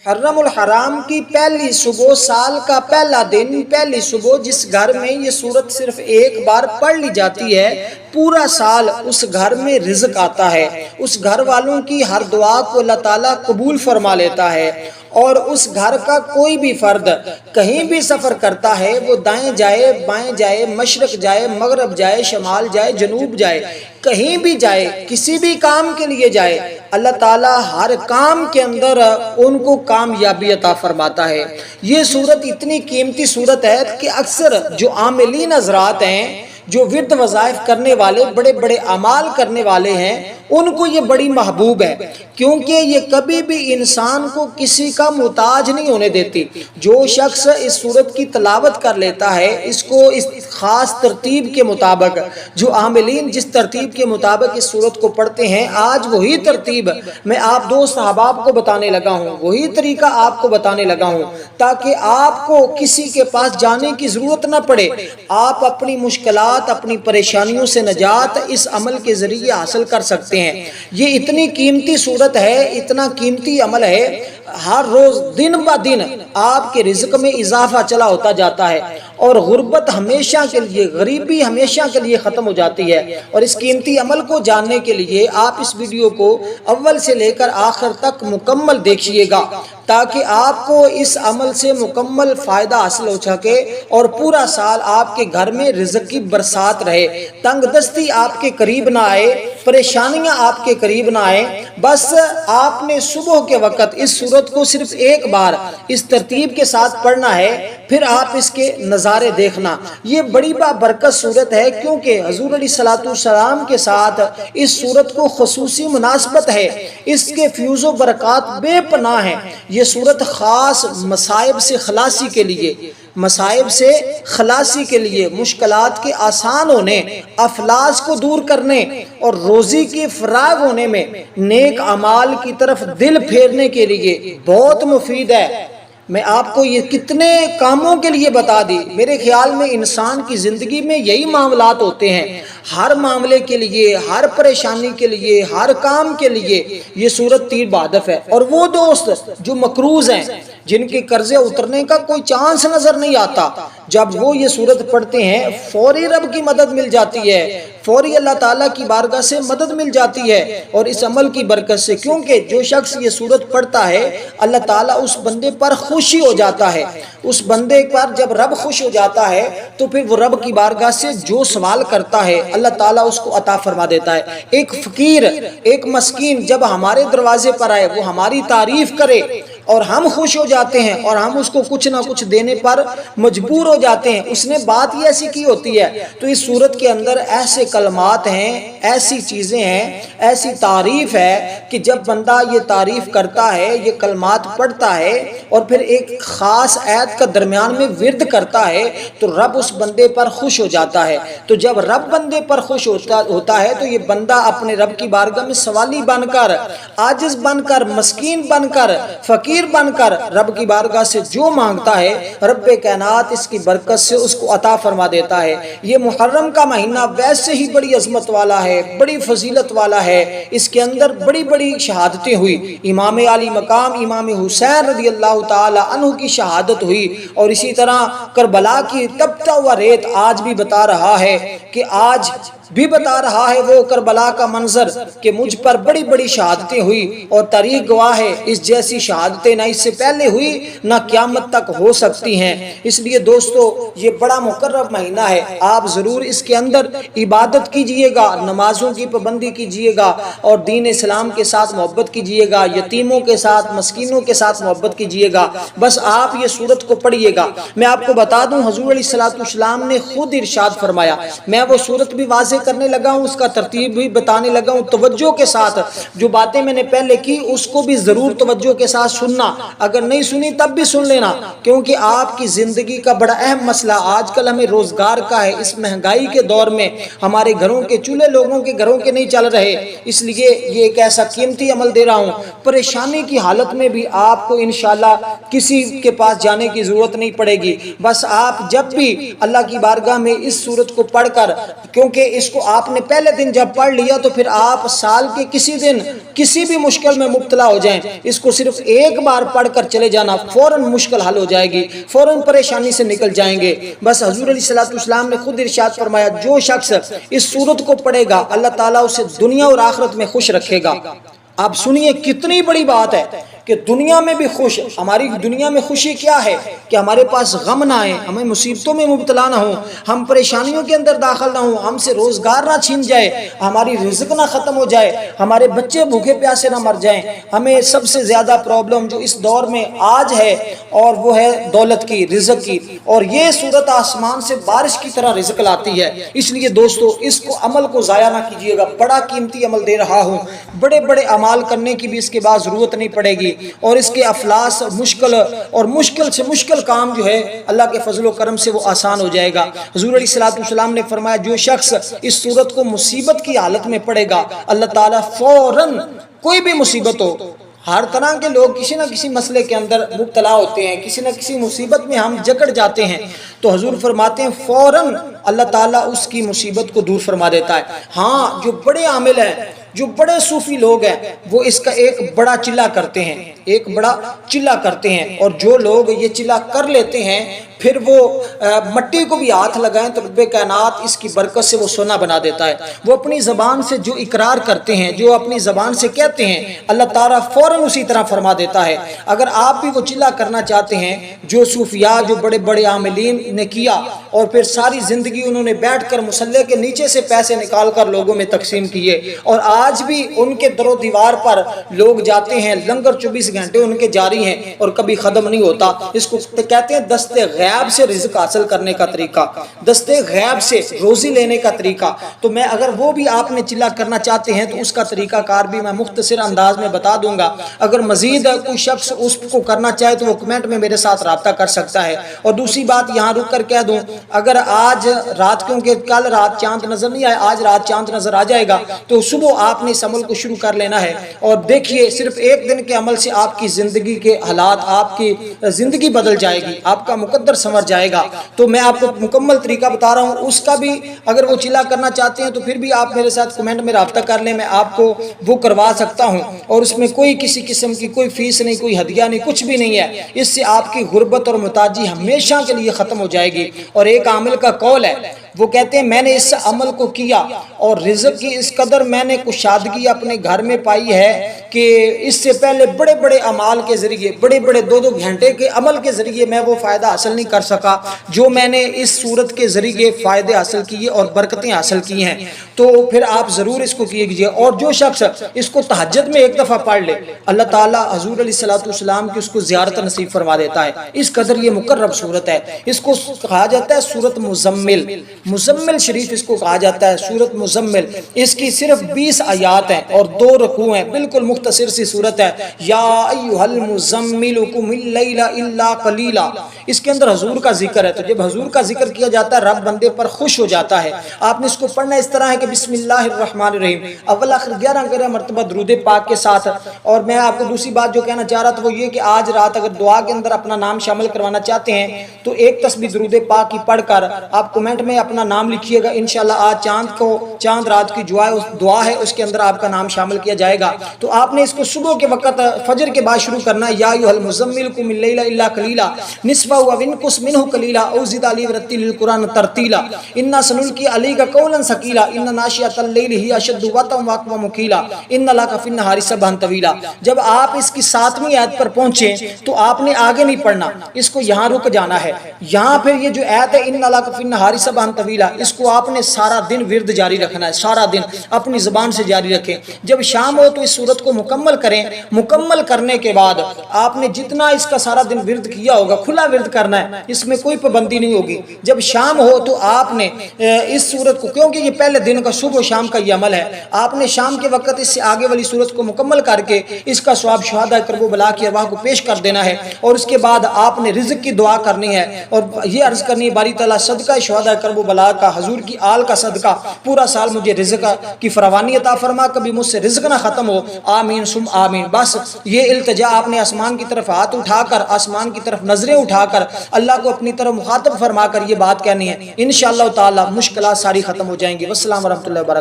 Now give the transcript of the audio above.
محرم الحرام کی پہلی صبح، سال کا پہلا دن، پہلی صبح جس گھر میں یہ سورت صرف ایک بار پڑھ لی جاتی ہے، پورا سال اس گھر میں رزق آتا ہے، اس گھر والوں کی ہر دعا کو اللہ تعالیٰ قبول فرما لیتا ہے، اور اس گھر کا کوئی بھی فرد کہیں بھی سفر کرتا ہے، وہ دائیں جائے بائیں جائے، مشرق جائے مغرب جائے، شمال جائے جنوب جائے، کہیں بھی جائے، کسی بھی کام کے لیے جائے، اللہ تعالیٰ ہر کام کے اندر ان کو کامیابی عطا فرماتا ہے۔ یہ صورت اتنی قیمتی صورت ہے کہ اکثر جو عاملین حضرات ہیں، جو ورد وظائف کرنے والے، بڑے بڑے اعمال کرنے والے ہیں، ان کو یہ بڑی محبوب ہے، کیونکہ یہ کبھی بھی انسان کو کسی کا محتاج نہیں ہونے دیتی۔ جو شخص اس صورت کی تلاوت کر لیتا ہے، اس کو اس خاص ترتیب کے مطابق، جو عاملین جس ترتیب کے مطابق اس صورت کو پڑھتے ہیں، آج وہی ترتیب میں آپ دوست احباب کو بتانے لگا ہوں، وہی طریقہ آپ کو بتانے لگا ہوں، تاکہ آپ کو کسی کے پاس جانے کی ضرورت نہ پڑے، آپ اپنی مشکلات، اپنی پریشانیوں سے نجات اس عمل کے ذریعے حاصل کر سکتے ہیں۔ یہ اتنی قیمتی صورت ہے، اتنا قیمتی عمل ہے، ہر روز دن بہ دن آپ کے رزق میں اضافہ چلا ہوتا جاتا ہے، اور غربت ہمیشہ کے لیے، غریبی ہمیشہ کے لیے ختم ہو جاتی ہے۔ اور اس قیمتی عمل کو جاننے کے لیے آپ اس ویڈیو کو اول سے لے کر آخر تک مکمل دیکھیے گا، تاکہ آپ کو اس عمل سے مکمل فائدہ حاصل ہو سکے اور پورا سال آپ کے گھر میں رزق کی برسات رہے، تنگ دستی آپ کے قریب نہ آئے، پریشانیاں آپ کے قریب نہ آئیں۔ بس آپ نے صبح کے وقت اس صورت کو صرف ایک بار اس ترتیب کے ساتھ پڑھنا ہے، پھر آپ اس کے نظارے دیکھنا۔ یہ بڑی برکت صورت ہے، کیونکہ حضور علیہ السلام کے ساتھ اس صورت کو خصوصی مناسبت ہے، اس کے فیوز و برکات بے پناہ ہیں۔ یہ صورت خاص مصائب سے خلاصی کے لیے، مصائب سے خلاصی کے لیے، مشکلات کے آسان ہونے، افلاس کو دور کرنے اور روزی کے فراغ ہونے میں، نیک اعمال کی طرف دل پھیرنے کے لیے بہت مفید ہے۔ میں آپ کو یہ کتنے کاموں کے لیے بتا دی۔ میرے خیال میں انسان کی زندگی میں یہی معاملات ہوتے ہیں، ہر معاملے کے لیے، ہر پریشانی کے لیے، ہر کام کے لیے یہ صورت تیر بہدف ہے۔ اور وہ دوست جو مقروض ہیں، جن کے قرضے اترنے کا کوئی چانس نظر نہیں آتا، جب وہ یہ صورت پڑھتے ہیں، فوری رب کی مدد مل جاتی ہے، فوری اللہ تعالیٰ کی بارگاہ سے مدد مل جاتی ہے، اور اس عمل کی برکت سے، کیونکہ جو شخص یہ صورت پڑھتا ہے، اللہ تعالیٰ اس بندے پر خوشی ہو جاتا ہے۔ اس بندے پر جب رب خوش ہو جاتا ہے تو پھر وہ رب کی بارگاہ سے جو سوال کرتا ہے، اللہ تعالیٰ اس کو عطا فرما دیتا ہے۔ ایک فقیر، ایک مسکین جب ہمارے دروازے پر آئے، وہ ہماری تعریف کرے اور ہم خوش ہو جاتے ہیں، اور ہم اس کو کچھ نہ کچھ دینے پر مجبور ہو جاتے ہیں، اس نے بات ہی ایسی کی ہوتی ہے۔ تو اس صورت کے اندر ایسے کلمات ہیں، ایسی چیزیں ہیں، ایسی تعریف ہے کہ جب بندہ یہ تعریف کرتا ہے، یہ کلمات پڑھتا ہے، اور پھر ایک خاص آیت کا درمیان میں ورد کرتا ہے، تو رب اس بندے پر خوش ہو جاتا ہے۔ تو جب رب بندے پر خوش ہوتا ہے تو یہ بندہ اپنے رب کی بارگاہ میں سوالی بن کر، عاجز بن کر، مسکین بن کر، فقیر بن کر رب کی بارگاہ سے جو مانگتا ہے، رب کائنات اس کی برکت سے اس کو عطا فرما دیتا ہے۔ یہ محرم کا مہینہ ویسے ہی بڑی عظمت والا ہے، بڑی فضیلت والا ہے، اس کے اندر بڑی بڑی شہادتیں ہوئی۔ امام علی مقام امام حسین رضی اللہ تعالی عنہ کی شہادت ہوئی، اور اسی طرح کربلا کی تپتا ہوا ریت آج بھی بتا رہا ہے، کہ آج بھی بتا رہا ہے وہ کربلا کا منظر، کہ مجھ پر بڑی بڑی شہادتیں ہوئی، اور تاریخ گواہ ہے اس جیسی شہادتیں نہ اس سے پہلے ہوئی، نہ قیامت تک ہو سکتی ہیں۔ اس لیے دوستو، یہ بڑا مقرب مہینہ ہے، آپ ضرور اس کے اندر عبادت کیجئے گا، نمازوں کی پابندی کیجئے گا، اور دین اسلام کے ساتھ محبت کیجئے گا، یتیموں کے ساتھ، مسکینوں کے ساتھ محبت کیجئے گا۔ بس آپ یہ صورت کو پڑھیے گا۔ میں آپ کو بتا دوں، حضور علیہ السلام نے خود ارشاد فرمایا، میں وہ صورت بھی واضح کرنے لگا ہوں، اس کا ترتیب بھی بتانے لگا ہوں، توجہ کے ساتھ جو باتیں میں نے پہلے کی اس کو بھی ضرور توجہ کے ساتھ سننا، اگر نہیں سنی تب بھی سن لینا، کیونکہ آپ کی زندگی کا بڑا اہم مسئلہ آج کل ہمیں روزگار کا ہے۔ اس مہنگائی کے دور میں ہمارے ہمارے گھروں کے چولہے لوگوں کے گھروں کے نہیں چل رہے، اس لیے یہ ایک ایسا قیمتی عمل دے رہا ہوں، پریشانی کی حالت میں بھی آپ کو انشاءاللہ کسی کے پاس جانے کی ضرورت نہیں پڑے گی، بس آپ جب بھی اللہ کی بارگاہ میں اس سورت کو پڑھ کر، کیونکہ اس کو آپ نے پہلے دن جب پڑھ لیا تو پھر آپ سال کے کسی دن کسی بھی مشکل میں مبتلا ہو جائیں، اس کو صرف ایک بار پڑھ کر چلے جانا، فوراً مشکل حل ہو جائے گی، فوراً پریشانی سے نکل جائیں گے۔ بس حضور علیہ السلام نے خود ارشاد فرمایا، جو شخص اس سورت کو پڑھے گا اللہ تعالیٰ اسے دنیا اور آخرت میں خوش رکھے گا۔ آپ سنیے کتنی بڑی بات ہے کہ دنیا میں بھی خوش۔ ہماری دنیا میں خوشی کیا ہے کہ ہمارے پاس غم نہ آئے، ہمیں مصیبتوں میں مبتلا نہ ہوں، ہم پریشانیوں کے اندر داخل نہ ہوں، ہم سے روزگار نہ چھین جائے، ہماری رزق نہ ختم ہو جائے، ہمارے بچے بھوکے پیاسے نہ مر جائیں۔ ہمیں سب سے زیادہ پرابلم جو اس دور میں آج ہے اور وہ ہے دولت کی، رزق کی، اور یہ صورت آسمان سے بارش کی طرح رزق لاتی ہے۔ اس لیے دوستو اس کو عمل کو ضائع نہ کیجیے گا، بڑا قیمتی عمل دے رہا ہوں، بڑے بڑے اعمال کرنے کی بھی اس کے بعد ضرورت نہیں پڑے گی، اور اس کے افلاس مشکل اور مشکل سے مشکل کام جو ہے اللہ کے فضل و کرم سے وہ آسان ہو جائے گا۔ حضور علیہ السلام نے فرمایا، جو شخص اس صورت کو مصیبت کی حالت میں پڑھے گا اللہ تعالیٰ فوراً، کوئی بھی مصیبت ہو، ہر طرح کے لوگ کسی نہ کسی مسئلے کے اندر مبتلا ہوتے ہیں، کسی نہ کسی مصیبت میں ہم جکڑ جاتے ہیں، تو حضور فرماتے ہیں فوراً اللہ تعالیٰ اس کی مصیبت کو دور فرما دیتا ہے۔ ہاں جو بڑے عامل ہیں، جو بڑے صوفی لوگ ہیں، وہ اس کا ایک بڑا چلہ کرتے ہیں، ایک بڑا چلہ کرتے ہیں، اور جو لوگ یہ چلہ کر لیتے ہیں پھر وہ مٹی کو بھی ہاتھ لگائیں تو رب کائنات اس کی برکت سے وہ سونا بنا دیتا ہے۔ وہ اپنی زبان سے جو اقرار کرتے ہیں، جو اپنی زبان سے کہتے ہیں، اللہ تعالیٰ فوراً اسی طرح فرما دیتا ہے۔ اگر آپ بھی وہ چلہ کرنا چاہتے ہیں جو صوفیاء، جو بڑے بڑے عاملین نے کیا، اور پھر ساری زندگی انہوں نے بیٹھ کر مصلے کے نیچے سے پیسے نکال کر لوگوں میں تقسیم کیے، اور آج بھی ان کے در و دیوار پر لوگ جاتے ہیں، لنگر 24 گھنٹے ان کے جاری ہیں اور کبھی ختم نہیں ہوتا۔ اس کو کہتے ہیں دست غیب سے رزق حاصل کرنے کا طریقہ، دست غیب سے روزی لینے کا طریقہ۔ تو میں اگر وہ بھی آپ نے چلہ کرنا چاہتے ہیں تو اس کا طریقہ کار بھی میں مختصر انداز میں بتا دوں گا۔ اگر مزید کوئی شخص اس کو کرنا چاہے تو وہ کمنٹ میں میرے ساتھ رابطہ کر سکتا ہے۔ اور دوسری بات یہاں رک کر کہہ دوں، اگر آج رات، کیونکہ کل رات چاند نظر نہیں آیا، آج رات چاند نظر آ جائے گا، تو صبح آپ نے اس عمل کو شروع کر لینا ہے، اور دیکھیے صرف ایک دن کے عمل سے آپ کی زندگی کے حالات، آپ کی زندگی بدل جائے گی، آپ کا مقدر سنور جائے گا۔ تو میں آپ کو مکمل طریقہ بتا رہا ہوں، اس کا بھی اگر وہ چلہ کرنا چاہتے ہیں تو پھر بھی آپ میرے ساتھ کمنٹ میں رابطہ کر لیں، میں آپ کو وہ کروا سکتا ہوں، اور اس میں کوئی کسی قسم کی کوئی فیس نہیں، کوئی ہدیہ نہیں، کچھ بھی نہیں ہے۔ اس سے آپ کی غربت اور محتاجی ہمیشہ کے لیے ختم ہو جائے گی۔ اور ایک عامل کا قول ہے، وہ کہتے ہیں میں نے اس عمل کو کیا اور رزق کی اس قدر میں نے کشادگی اپنے گھر میں پائی ہے کہ اس سے پہلے بڑے بڑے اعمال کے ذریعے، بڑے بڑے 2 گھنٹے کے عمل کے ذریعے میں وہ فائدہ حاصل نہیں کر سکا جو میں نے اس صورت کے ذریعے فائدے حاصل کیے اور برکتیں حاصل کی ہیں۔ تو پھر آپ ضرور اس کو کیجئے، اور جو شخص اس کو تہجد میں ایک دفعہ پڑھ لے اللہ تعالیٰ حضور علیہ السلام کی اس کو زیارت نصیب فرما دیتا ہے۔ اس قدر یہ مقرب صورت ہے، اس کو کہا جاتا ہے سورت مزمل، مزمل شریف اس کو کہا جاتا ہے، سورت مزمل۔ اس کی صرف 20 آیات ہیں اور 2 رکوع ہیں، بالکل مختصر سی سورت ہے۔ یا ایھا المزمل قم اللیل الا قلیلا، اس کے اندر حضور کا ذکر ہے، تو جب حضور کا ذکر کیا جاتا ہے رب بندے پر خوش ہو جاتا ہے۔ آپ نے اس کو پڑھنا اس طرح ہے کہ بسم اللہ الرحمن الرحیم، اول آخر 11 مرتبہ درود پاک کے ساتھ۔ اور میں آپ کو دوسری بات جو کہنا چاہ رہا تھا وہ یہ کہ آج رات اگر دعا کے اندر اپنا نام شامل کروانا چاہتے ہیں تو ایک تسبیح درود پاک کی پڑھ کر آپ کمنٹ میں اپنا نام لکھیے گا، انشاءاللہ آج چاند رات کی دعا ہے، اس کے اندر آپ کا نام شامل کیا جائے گا۔ تو آپ نے اس کو صبح کے وقت فجر کے بعد شروع کرنا ہے، یا ایھا المزمل قم اللیل الا قلیلا نصفہ وانقص منہ قلیلا او زد علیہ ورتل القرآن ترتیلا انا سنلقی علیک قولا ثقیلا ان ناشئۃ اللیل ہی اشد وطئا واقوم قیلا ان لک فی النہار سبحا طویلا۔ جب آپ اس کی 7ویں آیت پر پہنچیں تو آپ نے آگے نہیں پڑھنا، اس کو یہاں رک جانا ہے۔ یہاں پھر یہ جو آیت ہے ان لک فی النہار سبحا طویلا، اس کو آپ نے سارا دن ورد جاری رکھنا ہے، سارا دن اپنی زبان سے جاری رکھیں۔ جب شام ہو تو اس سورت کو مکمل کریں، مکمل کرنے کے بعد آپ نے جتنا اس کا سارا دن ورد کیا ہوگا کھلا ورد کرنا ہے، اس میں کوئی پابندی نہیں ہوگی۔ جب شام ہو تو آپ نے اس سورت کو، کیونکہ یہ پہلے دن کا صبح و شام کا یہ عمل ہے، آپ نے شام کے وقت اس سے آگے والی سورت کو مکمل کر کے اس کا ثواب شہداء کرب و بلا کی ارواح کو پیش کر دینا ہے، اور اس کے بعد آپ نے رزق کی دعا کرنی ہے اور یہ عرض کرنی ہے باری تعالیٰ صدقہ شہداء کرب و بلا کا، حضور کی آل کا صدقہ پورا سال مجھے رزق کی فراوانی عطا فرما، کبھی مجھ سے رزق نہ ختم ہو، آمین سم آمین۔ بس یہ التجا آپ نے آسمان کی طرف ہاتھ اٹھا کر، آسمان کی طرف نظریں اٹھا کر اللہ کو اپنی طرف مخاطب فرما کر یہ بات کہنی ہے، انشاءاللہ تعالی مشکلات ساری ختم ہو جائیں گی۔ والسلام ورحمۃ اللہ وبرکاتہ۔